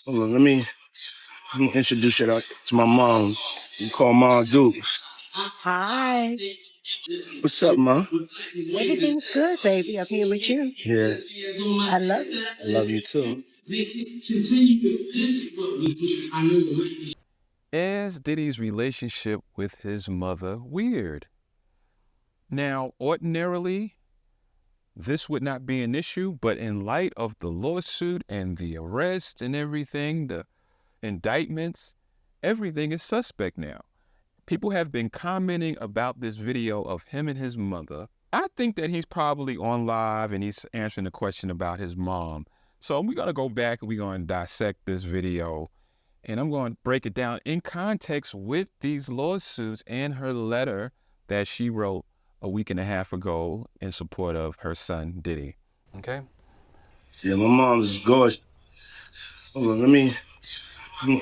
Hold on, let me introduce you to my mom. You call Mom Dukes. Hi. What's up, Ma? Everything's good, baby. I'm here with you. Yeah. I love you. I love you too. Is Diddy's relationship with his mother weird? Now, ordinarily, this would not be an issue, but in light of the lawsuit and the arrest and everything, the indictments, everything is suspect now. People have been commenting about this video of him and his mother. I think that he's probably on live and he's answering a question about his mom. So we're going to go back and we're going to dissect this video. And I'm going to break it down in context with these lawsuits and her letter that she wrote a week and a half ago in support of her son, Diddy. Okay? Yeah, my mom's gorgeous. Hold on, let me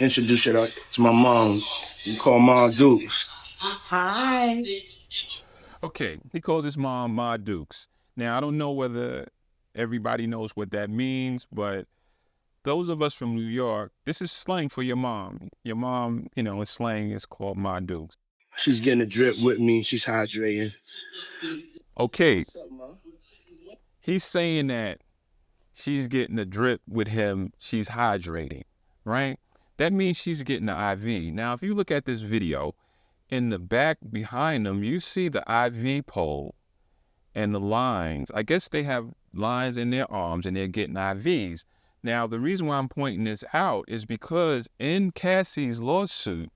introduce you to my mom. You call Mom Dukes. Hi. Okay, he calls his mom Ma Dukes. Now, I don't know whether everybody knows what that means, but those of us from New York, this is slang for your mom. Your mom, in slang is called Ma Dukes. She's getting a drip with me. She's hydrating. Okay, What's up, Ma? he's saying that she's getting a drip with him. She's hydrating, right? That means she's getting the IV. Now, if you look at this video, in the back behind them, you see the IV pole and the lines. I guess they have lines in their arms and they're getting IVs. Now, the reason why I'm pointing this out is because in Cassie's lawsuit,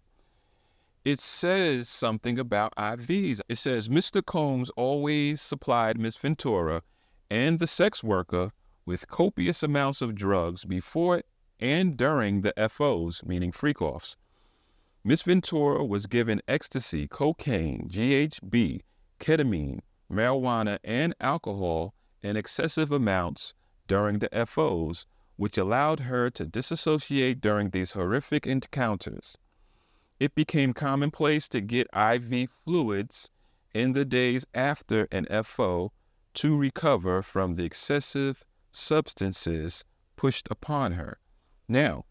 it says something about IVs. It says Mr. Combs always supplied Miss Ventura and the sex worker with copious amounts of drugs before and during the FOs, meaning freak-offs. Miss Ventura was given ecstasy, cocaine, GHB, ketamine, marijuana, and alcohol in excessive amounts during the FOs, which allowed her to disassociate during these horrific encounters. It became commonplace to get IV fluids in the days after an FO to recover from the excessive substances pushed upon her. Now,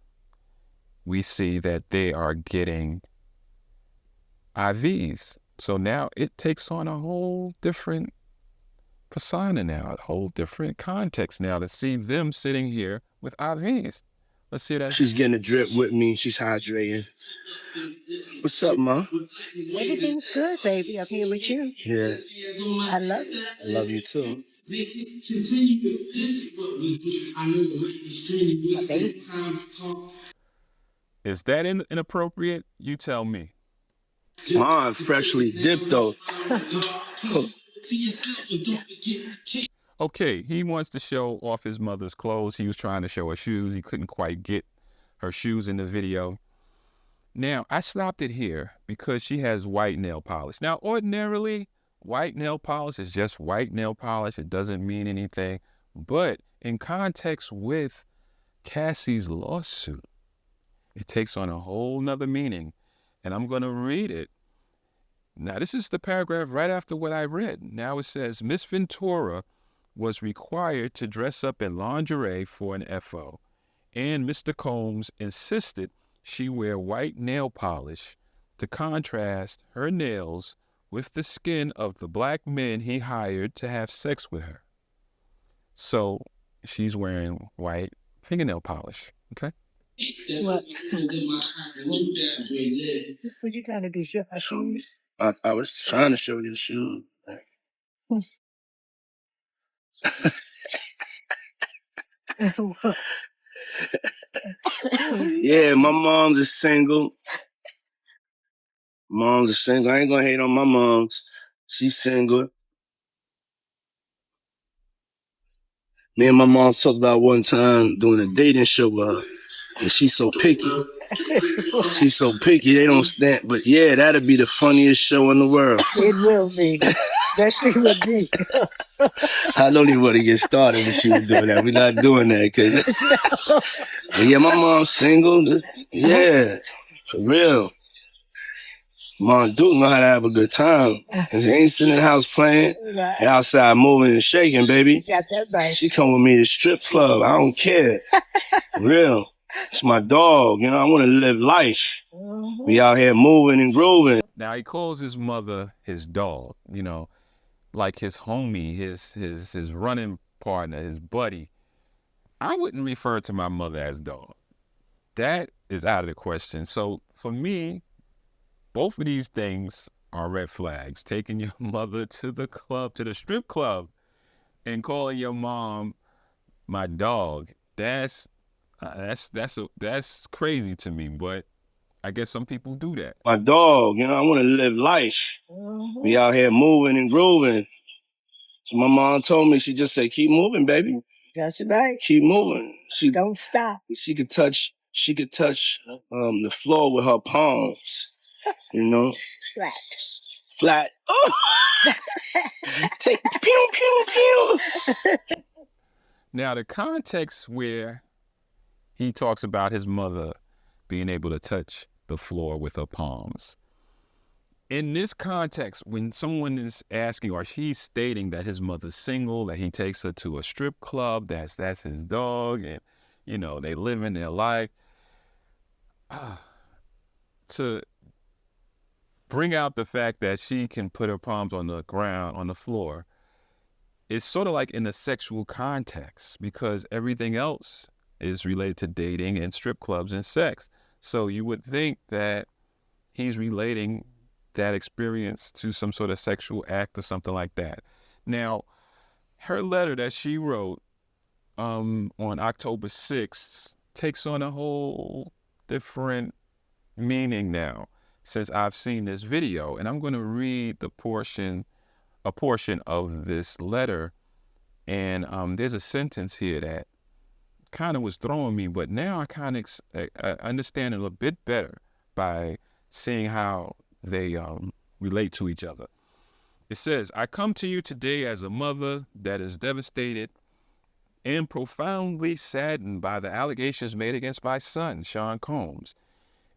we see that they are getting IVs. So now it takes on a whole different persona now, a whole different context now to see them sitting here with IVs. Let's see that. She's getting a drip with me. She's hydrating. What's up, Ma? Everything's good, baby. I'm here with you. Yeah. I love you. I love you too. My baby. Is that inappropriate? You tell me. Mom freshly dipped though. Okay, he wants to show off his mother's clothes. He was trying to show her shoes. He couldn't quite get her shoes in the video. Now, I stopped it here because she has white nail polish. Now, ordinarily, white nail polish is just white nail polish. It doesn't mean anything. But in context with Cassie's lawsuit, it takes on a whole nother meaning. And I'm going to read it. Now, this is the paragraph right after what I read. Now it says, Miss Ventura was required to dress up in lingerie for an FO, and Mr. Combs insisted she wear white nail polish to contrast her nails with the skin of the black men he hired to have sex with her. So she's wearing white fingernail polish, okay? What? What you trying to do? Show my shoes? I was trying to show you the shoes. Yeah, my mom's is single. Mom's is single. I ain't gonna hate on my mom's. She's single. Me and my mom talked about one time doing a dating show with her. And she's so picky. She's so picky, they don't stand. But yeah, that'd be the funniest show in the world. It will be. That shit will be. I don't even want to get started if she was doing that. We're not doing that. But yeah, my mom's single. Yeah, for real. Mom Duke know how to have a good time. And she ain't sitting in the house playing. Right. They outside moving and shaking, baby. Got that right. She come with me to strip club. I don't care. Real. It's my dog, you know, I want to live life. We out here moving and grooving. Now he calls his mother his dog, you know, like his homie, his running partner, his buddy. I wouldn't refer to my mother as dog. That is out of the question. So for me, both of these things are red flags. Taking your mother to the club, to the strip club, and calling your mom my dog. That's crazy to me. But I guess some people do that. My dog, you know, I want to live life. We out here moving and grooving. So my mom told me, she just said, keep moving, baby. That's right. Keep moving. She Don't stop. She could touch the floor with her palms. You know? Flat. Oh! Take pew pew pew. Now the context where he talks about his mother being able to touch the floor with her palms. In this context, when someone is asking or he's stating that his mother's single, that he takes her to a strip club, that's his dog, and you know, they live in their life, to bring out the fact that she can put her palms on the ground, on the floor, it's sort of like in a sexual context, because everything else is related to dating and strip clubs and sex. So you would think that he's relating that experience to some sort of sexual act or something like that. Now, her letter that she wrote on October 6th takes on a whole different meaning now since I've seen this video. And I'm going to read a portion of this letter. And there's a sentence here that kind of was throwing me, but now I kind of understand it a bit better by seeing how they relate to each other. It says, I come to you today as a mother that is devastated and profoundly saddened by the allegations made against my son, Sean Combs.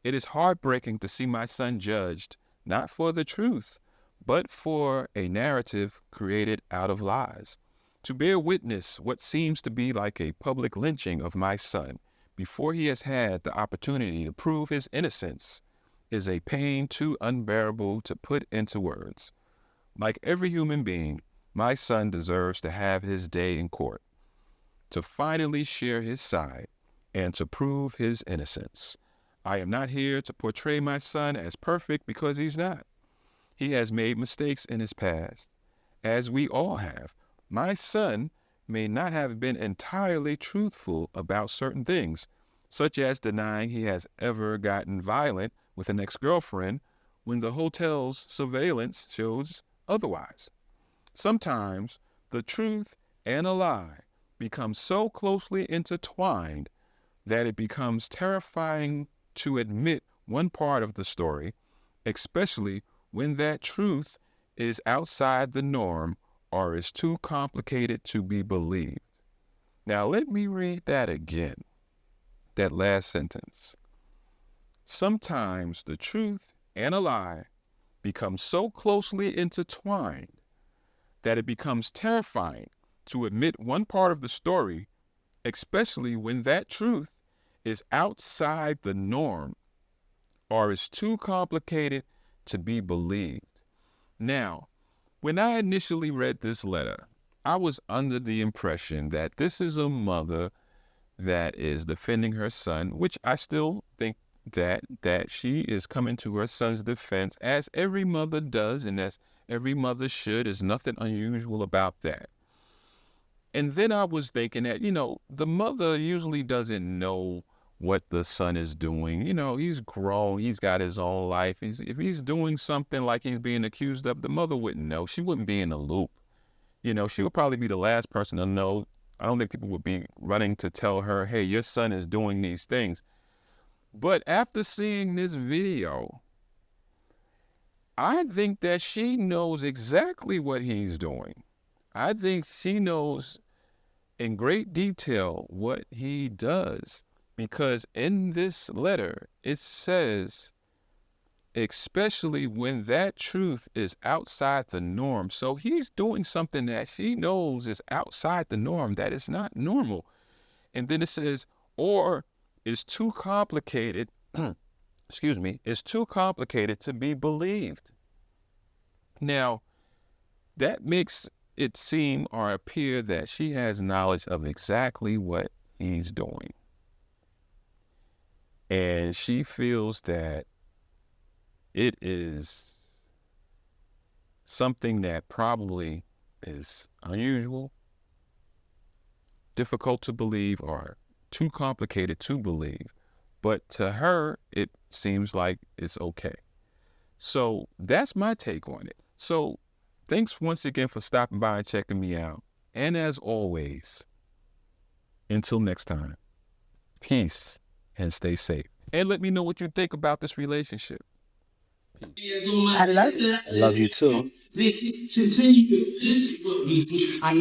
It is heartbreaking to see my son judged, not for the truth, but for a narrative created out of lies. To bear witness what seems to be like a public lynching of my son before he has had the opportunity to prove his innocence is a pain too unbearable to put into words. Like every human being, my son deserves to have his day in court, to finally share his side, and to prove his innocence. I am not here to portray my son as perfect because he's not. He has made mistakes in his past, as we all have. My son may not have been entirely truthful about certain things, such as denying he has ever gotten violent with an ex-girlfriend when the hotel's surveillance shows otherwise. Sometimes the truth and a lie become so closely intertwined that it becomes terrifying to admit one part of the story, especially when that truth is outside the norm or is too complicated to be believed. Now let me read that again, that last sentence. Sometimes the truth and a lie become so closely intertwined that it becomes terrifying to admit one part of the story, especially when that truth is outside the norm or is too complicated to be believed. Now, when I initially read this letter, I was under the impression that this is a mother that is defending her son, which I still think that she is coming to her son's defense, as every mother does, and as every mother should. There's nothing unusual about that. And then I was thinking that, you know, the mother usually doesn't know what the son is doing. You know, he's grown, he's got his own life. If he's doing something like he's being accused of, the mother wouldn't know. She wouldn't be in the loop. You know, she would probably be the last person to know. I don't think people would be running to tell her, hey, your son is doing these things. But after seeing this video, I think that she knows exactly what he's doing. I think she knows in great detail what he does, because in this letter, it says, especially when that truth is outside the norm. So he's doing something that she knows is outside the norm, that is not normal. And then it says, or is too complicated, excuse me, is too complicated to be believed. Now, that makes it seem or appear that she has knowledge of exactly what he's doing. And she feels that it is something that probably is unusual, difficult to believe, or too complicated to believe. But to her, it seems like it's okay. So that's my take on it. So thanks once again for stopping by and checking me out. And as always, until next time, peace and stay safe. And let me know what you think about this relationship. I love it. I love you too. I